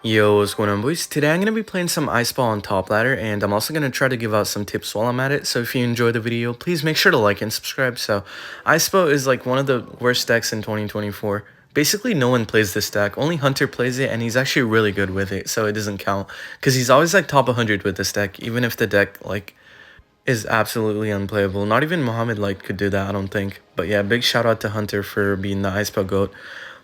Yo, what's going on, boys? Today I'm going to be playing some Icebow on top ladder, and I'm also going to try to give out some tips while I'm at it. So if you enjoy the video, please make sure to like and subscribe. So Icebow is like one of the worst decks in 2024. Basically, no one plays this deck. Only Hunter plays it, and he's actually really good with it, so it doesn't count. Because he's always like top 100 with this deck, even if the deck like is absolutely unplayable. Not even Muhammad Light could do that, I don't think. But yeah, big shout out to Hunter for being the Icebow GOAT.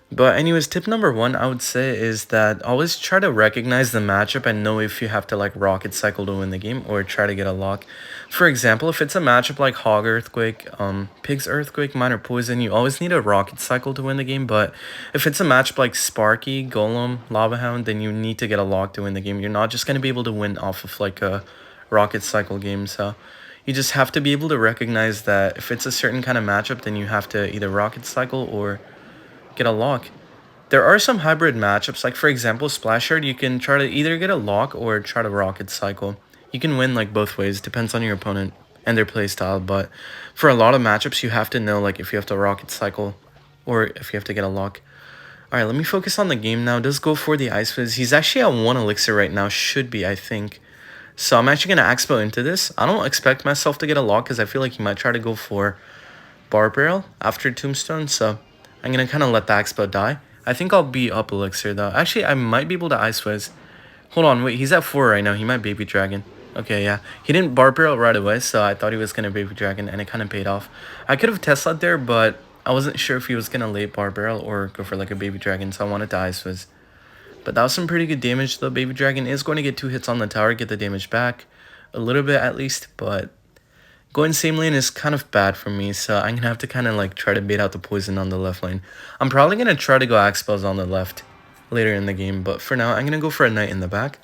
But anyways, tip number one I would say is that always try to recognize the matchup and know if you have to like rocket cycle to win the game or try to get a lock. For example, if it's a matchup like Hog Earthquake, Pig's Earthquake, Minor Poison, you always need a rocket cycle to win the game. But if it's a matchup like Sparky, Golem, Lava Hound, then you need to get a lock to win the game. You're not just gonna be able to win off of like a rocket cycle game. So you just have to be able to recognize that if it's a certain kind of matchup, then you have to either rocket cycle or get a lock. There are some hybrid matchups, like for example, Splash Shard, you can try to either get a lock or try to rocket cycle. You can win like both ways, depends on your opponent and their playstyle, but for a lot of matchups, you have to know like if you have to rocket cycle or if you have to get a lock. Alright, let me focus on the game now. Does go for the Ice Fizz. He's actually at 1 elixir right now, should be, I think. So I'm actually going to Icebow into this. I don't expect myself to get a lock because I feel like he might try to go for Bar Barrel after Tombstone, so I'm going to kind of let the Icebow die. I think I'll be up elixir though. Actually, I might be able to Ice Fizz. Hold on, wait, he's at 4 right now. He might Baby Dragon. Okay, yeah. He didn't Bar Barrel right away, so I thought he was going to Baby Dragon, and it kind of paid off. I could have Tesla'd there, but I wasn't sure if he was going to late Bar Barrel or go for like a Baby Dragon, so I wanted to Ice Fizz. But that was some pretty good damage though. Baby Dragon is going to get 2 hits on the tower, get the damage back. A little bit at least, but going same lane is kind of bad for me, so I'm going to have to kind of like try to bait out the poison on the left lane. I'm probably going to try to go Icebows on the left later in the game, but for now I'm going to go for a Knight in the back.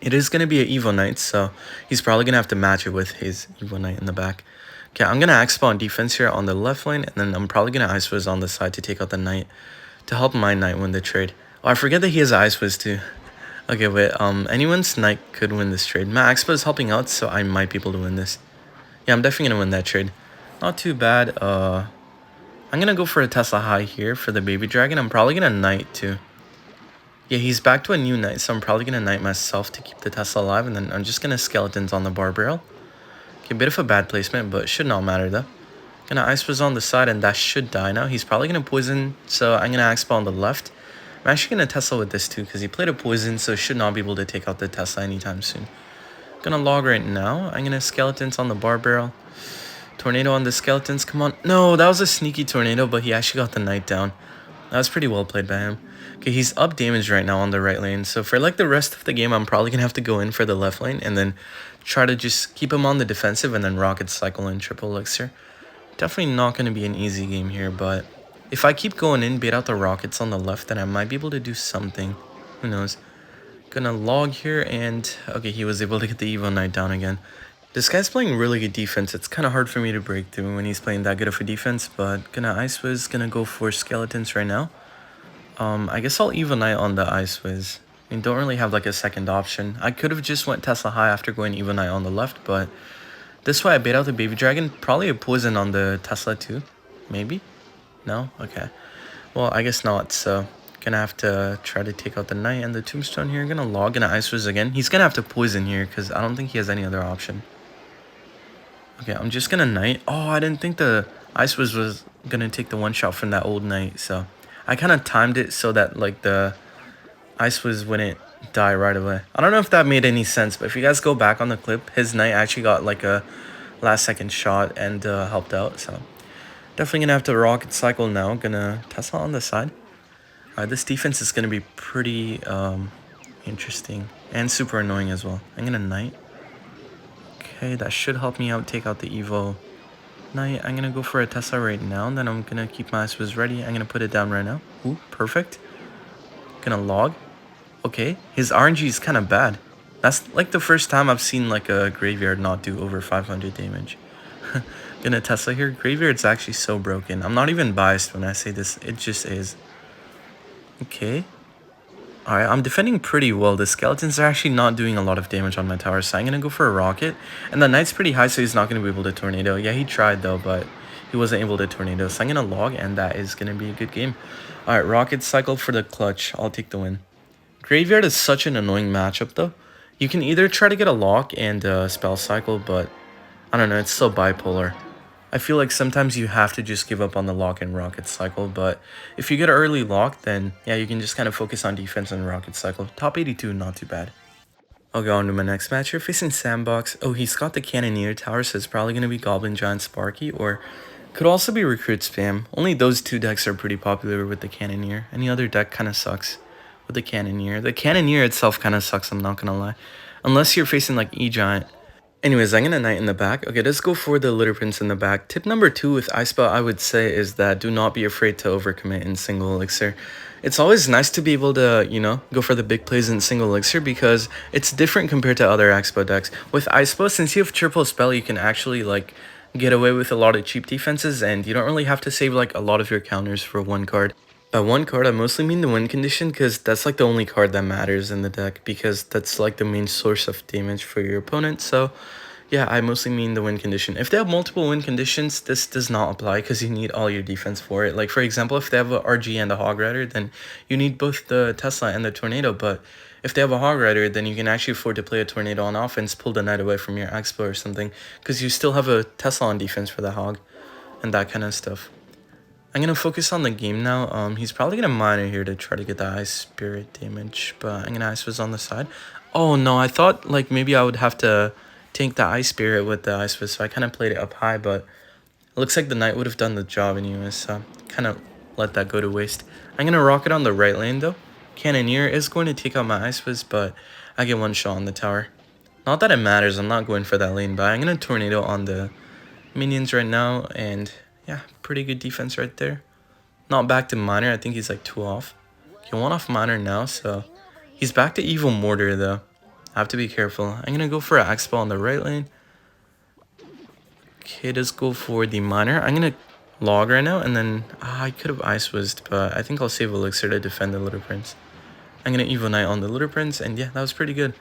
It is going to be an Evo Knight, so he's probably going to have to match it with his Evo Knight in the back. Okay, I'm going to Icebow on defense here on the left lane, and then I'm probably going to Ice Fizz on the side to take out the Knight to help my Knight win the trade. Oh, I forget that he has Ice Fizz too. Okay, wait, anyone's Knight could win this trade. My Icebow is helping out, so I might be able to win this. Yeah, I'm definitely going to win that trade. Not too bad. I'm going to go for a Tesla High here for the Baby Dragon. I'm probably going to Knight too. Yeah, he's back to a new Knight, so I'm probably going to Knight myself to keep the Tesla alive. And then I'm just going to Skeletons on the Bar Barrel. Okay, a bit of a bad placement, but should not matter though. Gonna Ice Fizz on the side, and that should die now. He's probably going to Poison, so I'm going to Icebow on the left. I'm actually going to Tesla with this too, because he played a Poison, so should not be able to take out the Tesla anytime soon. Gonna log right now. I'm gonna Skeletons on the Bar Barrel. Tornado on the Skeletons. Come on. No, that was a sneaky Tornado, but he actually got the Knight down. That was pretty well played by him. Okay, he's up damage right now on the right lane. So for like the rest of the game, I'm probably gonna have to go in for the left lane and then try to just keep him on the defensive and then rocket cycle in triple elixir. Definitely not gonna be an easy game here, but if I keep going in, bait out the rockets on the left, then I might be able to do something. Who knows? Gonna log here, and okay, he was able to get the Evo Knight down again. This guy's playing really good defense. It's kind of hard for me to break through when he's playing that good of a defense, but gonna Ice Fizz, gonna go for Skeletons right now. I guess I'll Evo Knight on the Ice Fizz. I mean, don't really have like a second option. I could have just went Tesla High after going Evo Knight on the left, but this way I bait out the Baby Dragon. Probably a Poison on the Tesla too. Maybe? No? Okay. Well, I guess not, so gonna have to try to take out the Knight and the Tombstone here. Gonna log, gonna Ice Fizz again. He's gonna have to Poison here because I don't think he has any other option. Okay, I'm just gonna Knight. Oh, I didn't think the Ice Fizz was gonna take the one shot from that old Knight, so I kind of timed it so that like the Ice Fizz wouldn't die right away. I don't know if that made any sense, but if you guys go back on the clip, his Knight actually got like a last second shot and helped out, so definitely gonna have to rocket cycle now. Gonna Tesla on the side. This defense is going to be pretty interesting and super annoying as well. I'm going to Knight. Okay, that should help me out take out the Evo Knight. I'm going to go for a Tesla right now, and then I'm going to keep my Ice Fizz ready. I'm going to put it down right now. Ooh, perfect. Going to log. Okay, his RNG is kind of bad. That's like the first time I've seen like a Graveyard not do over 500 damage. Gonna Tesla here. Graveyard's actually so broken. I'm not even biased when I say this. It just is. Okay. Alright, I'm defending pretty well. The Skeletons are actually not doing a lot of damage on my tower, so I'm going to go for a Rocket. And the Knight's pretty high, so he's not going to be able to Tornado. Yeah, he tried though, but he wasn't able to Tornado. So I'm going to log, and that is going to be a good game. Alright, Rocket cycle for the clutch. I'll take the win. Graveyard is such an annoying matchup though. You can either try to get a lock and spell cycle, but I don't know, it's so bipolar. I feel like sometimes you have to just give up on the lock and rocket cycle, but if you get an early lock, then yeah, you can just kind of focus on defense and rocket cycle. Top 82, not too bad. I'll go on to my next match. You're facing Sandbox. Oh, he's got the Cannoneer Tower, so it's probably going to be Goblin Giant Sparky, or could also be Recruit Spam. Only those two decks are pretty popular with the Cannoneer. Any other deck kind of sucks with the Cannoneer. The Cannoneer itself kind of sucks, I'm not going to lie. Unless you're facing like E-Giant. Anyways, I'm gonna Knight in the back. Okay, let's go for the Litter Prince in the back. Tip number 2 with Icebow, I would say, is that do not be afraid to overcommit in single elixir. It's always nice to be able to, you know, go for the big plays in single elixir because it's different compared to other Icebow decks. With Icebow, since you have triple spell, you can actually, like, get away with a lot of cheap defenses and you don't really have to save, like, a lot of your counters for one card. By one card, I mostly mean the win condition because that's like the only card that matters in the deck because that's like the main source of damage for your opponent. So yeah, I mostly mean the win condition. If they have multiple win conditions, this does not apply because you need all your defense for it. Like for example, if they have a RG and a Hog Rider, then you need both the Tesla and the Tornado. But if they have a Hog Rider, then you can actually afford to play a Tornado on offense, pull the Knight away from your Icebow or something because you still have a Tesla on defense for the Hog and that kind of stuff. I'm going to focus on the game now. He's probably going to Miner here to try to get the Ice Spirit damage, but I'm going to Ice Fizz on the side. Oh no, I thought like maybe I would have to tank the Ice Spirit with the Ice Fizz, so I kind of played it up high, but it looks like the Knight would have done the job anyways, so kind of let that go to waste. I'm going to Rocket on the right lane though. Cannoneer is going to take out my Ice Fizz, but I get one shot on the tower. Not that it matters, I'm not going for that lane, but I'm going to Tornado on the minions right now, and yeah, pretty good defense right there. Not back to Miner, I think he's like 2 off. Okay, 1 off Miner now, so he's back to Evil Mortar though. I have to be careful. I'm going to go for an Icebow on the right lane. Okay, let's go for the Miner. I'm going to log right now, and then I could have Ice Wizzed, but I think I'll save Elixir to defend the Litter Prince. I'm going to Evil Knight on the Litter Prince, and yeah, that was pretty good.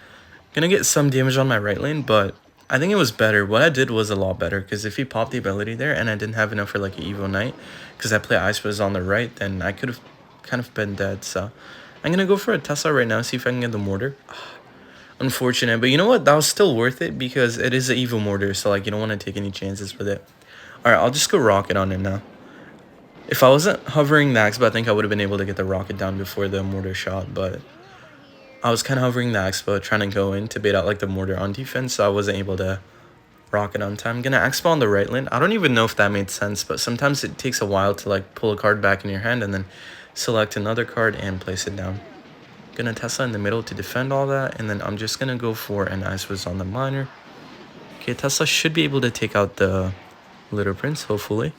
Gonna get some damage on my right lane, but I think it was better. What I did was a lot better, because if he popped the ability there and I didn't have enough for like an Evo Knight, because I play Ice Fizz on the right, then I could have kind of been dead. So I'm gonna go for a Tesla right now, see if I can get the Mortar. Unfortunate, but you know what? That was still worth it because it is an Evo Mortar, so like you don't want to take any chances with it. Alright, I'll just go Rocket on it now. If I wasn't hovering the Icebow, I think I would have been able to get the Rocket down before the Mortar shot, but I was kind of hovering the Icebow, trying to go in to bait out like the Mortar on defense, so I wasn't able to Rocket on time. I'm gonna Icebow on the right lane. I don't even know if that made sense, but sometimes it takes a while to like pull a card back in your hand and then select another card and place it down. Gonna Tesla in the middle to defend all that, and then I'm just gonna go for an Ice Fizz on the Miner. Okay, Tesla should be able to take out the Litter Prince, hopefully.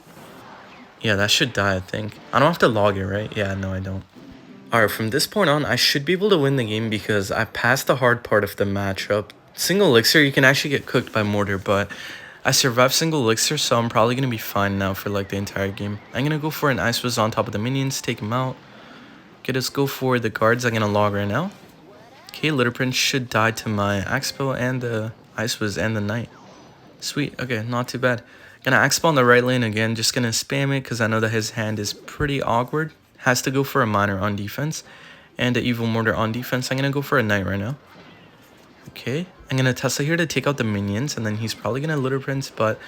Yeah, that should die, I think. I don't have to log it, right? Yeah, no, I don't. Alright, from this point on, I should be able to win the game because I passed the hard part of the matchup. Single Elixir, you can actually get cooked by Mortar, but I survived Single Elixir, so I'm probably going to be fine now for like the entire game. I'm going to go for an Ice Fizz on top of the minions, take him out. Okay, let's go for the guards. I'm going to log right now. Okay, Litter Prince should die to my Icebow and the Ice Fizz and the Knight. Sweet, okay, not too bad. Gonna Icebow on the right lane again, just gonna spam it because I know that his hand is pretty awkward. Has to go for a Miner on defense and an Evil Mortar on defense. I'm gonna go for a Knight right now. Okay, I'm gonna Tesla here to take out the minions, and then he's probably gonna Litter Prince, but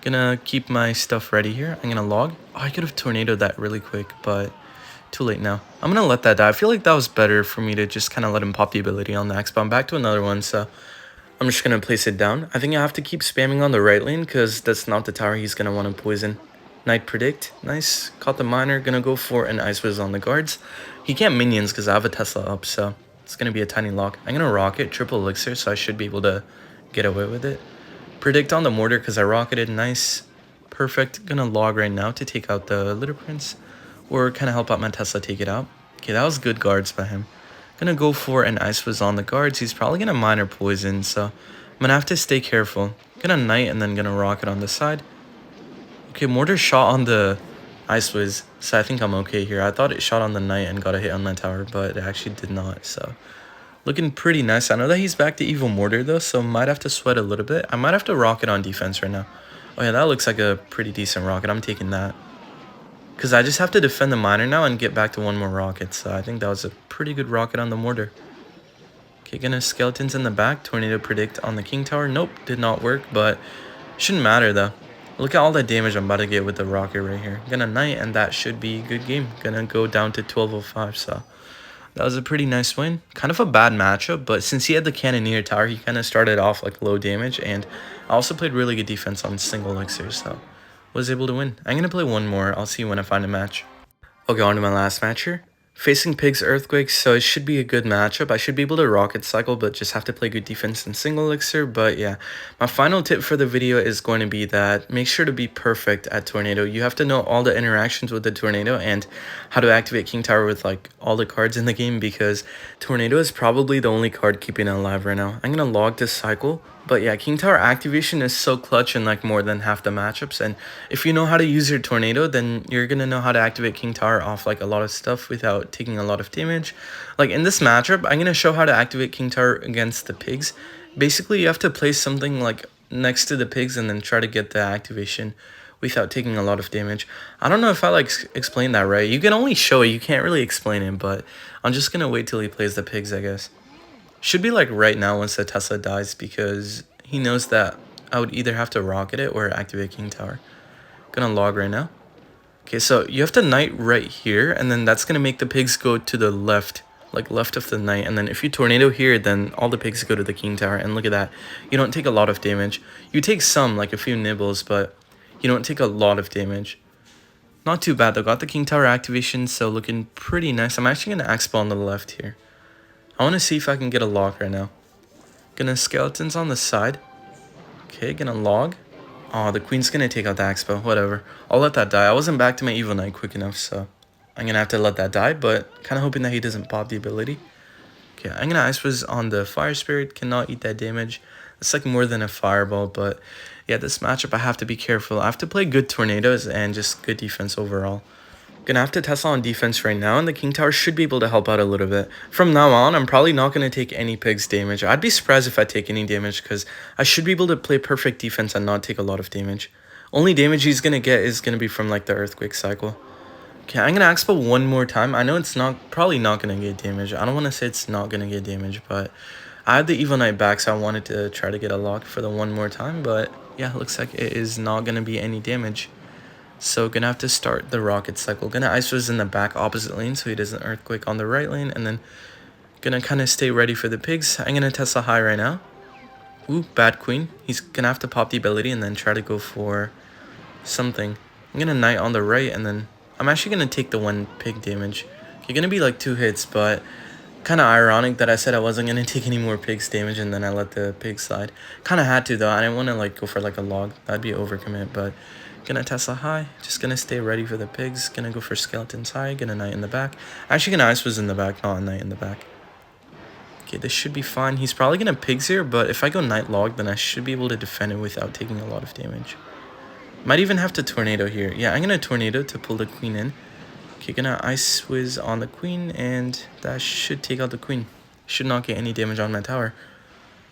gonna keep my stuff ready here. I'm gonna log. Oh, I could have Tornadoed that really quick, but too late now. I'm gonna let that die. I feel like that was better for me to just kind of let him pop the ability on the Icebow. I'm back to another one, so I'm just going to place it down. I think I have to keep spamming on the right lane because that's not the tower he's going to want to poison. Knight Predict. Nice. Caught the Miner. Going to go for an Ice Fizz on the guards. He can't minions because I have a Tesla up, so it's going to be a tiny lock. I'm going to Rocket, triple elixir, so I should be able to get away with it. Predict on the Mortar because I rocketed. Nice. Perfect. Going to log right now to take out the Litter Prince, or kind of help out my Tesla take it out. Okay, that was good guards by him. Gonna go for an Ice Fizz on the guards. He's probably gonna Miner poison, so I'm gonna have to stay careful. Gonna Knight and then gonna Rocket on the side. Okay, Mortar shot on the Ice Fizz, so I think I'm okay here. I thought it shot on the Knight and got a hit on my tower, but it actually did not, so looking pretty nice. I know that he's back to Evil Mortar though, so might have to sweat a little bit. I might have to Rocket on defense right now. Oh yeah, that looks like a pretty decent Rocket. I'm taking that. Because I just have to defend the miner now and get back to one more rocket. So I think that was a pretty good rocket on the mortar. Okay, gonna skeletons in the back. Tornado predict on the king tower. Nope, did not work, but shouldn't matter though. Look at all the damage I'm about to get with the rocket right here. Gonna knight, and that should be a good game. Gonna go down to 1205, so that was a pretty nice win. Kind of a bad matchup, but since he had the cannoneer tower, he kind of started off like low damage, and I also played really good defense on single elixir, so was able to win. I'm gonna play one more. I'll see when I find a match. Okay, on to my last match here. Facing Pigs Earthquakes, so it should be a good matchup. I should be able to rocket cycle, but just have to play good defense in single elixir. But yeah, my final tip for the video is going to be that make sure to be perfect at Tornado. You have to know all the interactions with the Tornado and how to activate King Tower with like all the cards in the game, because Tornado is probably the only card keeping it alive right now. I'm going to log this cycle. But yeah, King Tower activation is so clutch in like more than half the matchups. And if you know how to use your Tornado, then you're going to know how to activate King Tower off like a lot of stuff without taking a lot of damage. Like in this matchup, I'm going to show how to activate King Tower against the pigs. Basically, you have to place something like next to the pigs and then try to get the activation without taking a lot of damage. I don't know if I like explained that right. You can only show it, you can't really explain it, but I'm just going to wait till he plays the pigs, I guess. Should be like right now once the Tesla dies, because he knows that I would either have to rocket it or activate King Tower. Gonna log right now. Okay, so you have to knight right here, and then that's gonna make the pigs go to the left, like left of the knight. And then if you tornado here, then all the pigs go to the King Tower. And look at that, you don't take a lot of damage. You take some, like a few nibbles, but you don't take a lot of damage. Not too bad though. Got the King Tower activation, so looking pretty nice. I'm actually gonna Icebow on the left here. I want to see if I can get a lock right now. Gonna skeletons on the side. Okay, gonna log. Oh, the queen's gonna take out the Icebow. Whatever. I'll let that die. I wasn't back to my evil knight quick enough, so I'm gonna have to let that die, but kind of hoping that he doesn't pop the ability. Okay, I'm gonna Icebow on the fire spirit. Cannot eat that damage. It's like more than a fireball, but yeah, this matchup I have to be careful. I have to play good tornadoes and just good defense overall. Gonna have to Tesla on defense right now, and the King Tower should be able to help out a little bit. From now on, I'm probably not gonna take any pigs damage. I'd be surprised if I take any damage, because I should be able to play perfect defense and not take a lot of damage. Only damage he's gonna get is gonna be from like the earthquake cycle. Okay, I'm gonna Expo one more time. I know it's probably not gonna get damage. I don't want to say it's not gonna get damage, but I had the evil knight back, so I wanted to try to get a lock for the one more time. But yeah, looks like it is not gonna be any damage. So gonna have to start the rocket cycle. Gonna Icebow in the back opposite lane so he doesn't earthquake on the right lane, and then gonna kind of stay ready for the pigs. I'm gonna Tesla high right now. Ooh, bad queen. He's gonna have to pop the ability and then try to go for something. I'm gonna knight on the right, and then I'm actually gonna take the one pig damage. Okay, gonna be like 2 hits, but kind of ironic that I said I wasn't gonna take any more pigs damage and then I let the pig slide. Kind of had to though. I didn't want to like go for like a log. That'd be overcommit, but gonna Tesla high. Just gonna stay ready for the pigs. Gonna go for skeletons high. Gonna knight in the back. Actually gonna Icebow in the back, not a knight in the back. Okay, this should be fine. He's probably gonna pigs here, but if I go knight log, then I should be able to defend it without taking a lot of damage. Might even have to tornado here. Yeah, I'm gonna tornado to pull the queen in. Okay, gonna Icebow on the queen, and that should take out the queen. Should not get any damage on my tower.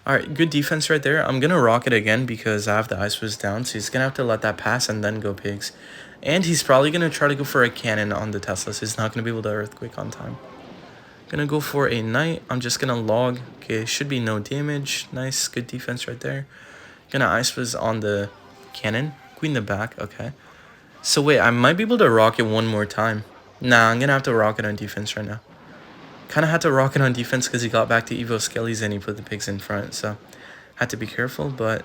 Alright, good defense right there. I'm gonna rocket again because I have the Icebow down, so he's gonna have to let that pass and then go pigs. And he's probably gonna try to go for a cannon on the Tesla, so he's not gonna be able to earthquake on time. Gonna go for a knight. I'm just gonna log. Okay, should be no damage. Nice, good defense right there. Gonna Icebow on the cannon. Queen the back, okay. So wait, I might be able to rocket one more time. Nah, I'm gonna have to rocket on defense right now. Kind of had to rocket on defense because he got back to Evo Skellies and he put the pigs in front, so had to be careful, but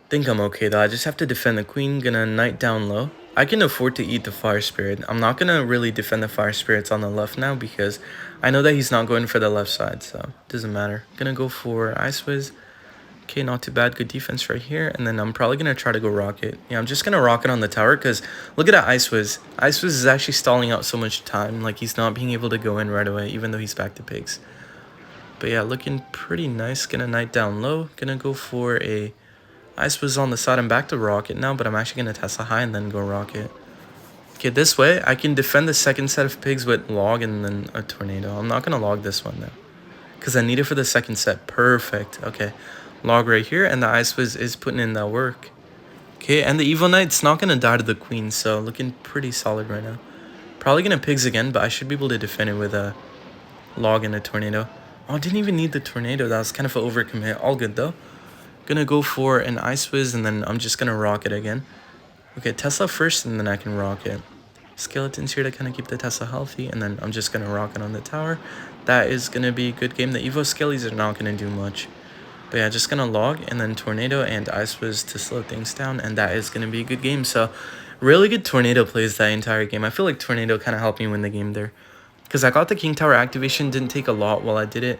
think I'm okay though. I just have to defend the queen. Gonna knight down low. I can afford to eat the fire spirit. I'm not gonna really defend the fire spirits on the left now because I know that he's not going for the left side, so it doesn't matter. Gonna go for Icebow. Okay, not too bad. Good defense right here. And then I'm probably going to try to go rocket. Yeah, I'm just going to rocket on the tower because look at that Icebow. Icebow is actually stalling out so much time. Like, he's not being able to go in right away, even though he's back to pigs. But yeah, looking pretty nice. Going to knight down low. Going to go for a Icebow on the side. I'm back to rocket now, but I'm actually going to Tesla high and then go rocket. Okay, this way, I can defend the second set of pigs with log and then a tornado. I'm not going to log this one, though, because I need it for the second set. Perfect. Okay. Log right here, and the Icebow is putting in that work. Okay, and the Evo Knight's not gonna die to the Queen, so looking pretty solid right now. Probably gonna Pigs again, but I should be able to defend it with a Log and a Tornado. Oh, didn't even need the Tornado. That was kind of an overcommit. All good, though. Gonna go for an Ice Whiz, and then I'm just gonna Rocket again. Okay, Tesla first, and then I can Rocket. Skeletons here to kind of keep the Tesla healthy, and then I'm just gonna Rocket on the tower. That is gonna be a good game. The Evo Skellies are not gonna do much. But yeah, just gonna Log, and then Tornado and Ice Whiz to slow things down, and that is gonna be a good game. So, really good Tornado plays that entire game. I feel like Tornado kind of helped me win the game there. Because I got the King Tower activation, didn't take a lot while I did it.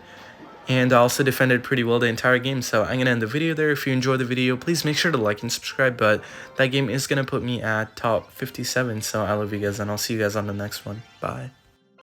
And I also defended pretty well the entire game. So I'm going to end the video there. If you enjoyed the video, please make sure to like and subscribe. But that game is going to put me at top 57. So I love you guys, and I'll see you guys on the next one. Bye.